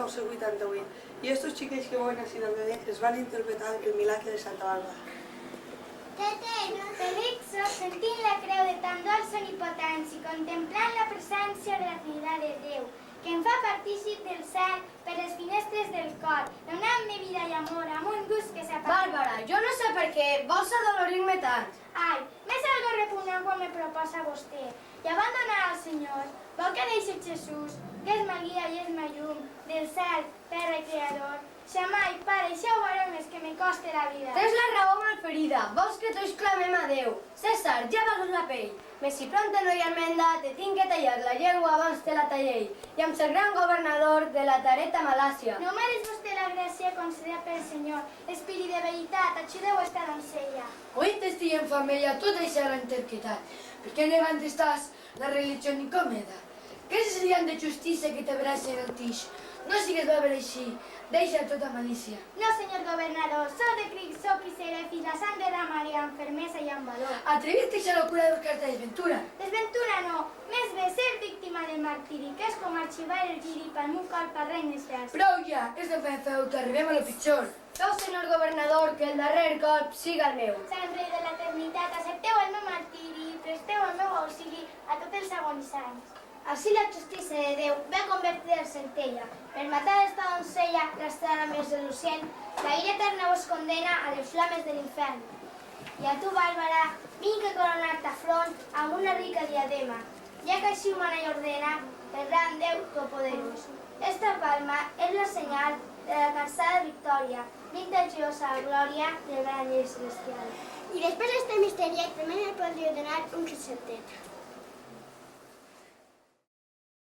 1988 y estos chiquillos que van así al bebé les van a interpretar el milagre de Santa Bàrbara. Tete, Felixo, sentint la creu de tan dolça omnipotència i contemplant la presència de la Trinitat de Déu, que em fa partícip del cel per les finestres del cor, donant-me vida i amor amb un gust que s'apaga. Bàrbara, jo no sé per què vols adolorir-me tant. Ai, m'és algo repugnant quan me proposa vostè. I abandonar al Senyor, vol que deixi Jesús, que és ma guia i és ma llum, del cel, Pare Creador. Xamai, pare, això ho veureu més que me coste la vida. Tens la raó malferida, vols que tots clamem a Déu. César, ja valus la pell. Mais si prompte no hi ha enmenda, te tinc que tallar la llengua abans te la tallei. I amb ser gran governador de la tareta Malàcia. No mereix vostè la gràcia concedida pel Senyor. Espírit de veritat, ajudeu esta doncella. Hoy te estoy en familia, tú te hicieras interpretar. ¿Por qué levantes estás la religión incómoda? ¿Qué serían de justicia que te verás en el tix? No sigues va haver així, deixa tota malícia. No, senyor governador, sou de Cristo, sou qui seré fins la sang derramaré amb fermesa i amb valor. Atreviste a la locura de buscarte desventura. Desventura no, més bé ser víctima del martiri, que és com arxivar el giri pel meu cor per regnes dels. Prou ja, és de feu, t'arribem a lo pitjor. Feu, senyor governador, que el darrer colp siga el meu. Sant rei de l'eternitat, accepteu el meu martiri i presteu el meu auxili a tots els agonitzants. Així la justícia de Déu ve a convertir en centella. Per matar esta doncella, l'estrada més relucient, la ira eterna vos condena a les flames de l'infern. I a tu, Bàrbara, vinc a coronar-te a front amb una rica diadema, ja que així ho mana i ordena el gran Déu todopoderós. Esta palma és la senyal de la cansada victòria, vintatiosa glòria del gran llei celestial. I després d'este misteri també me podria donar un receptet.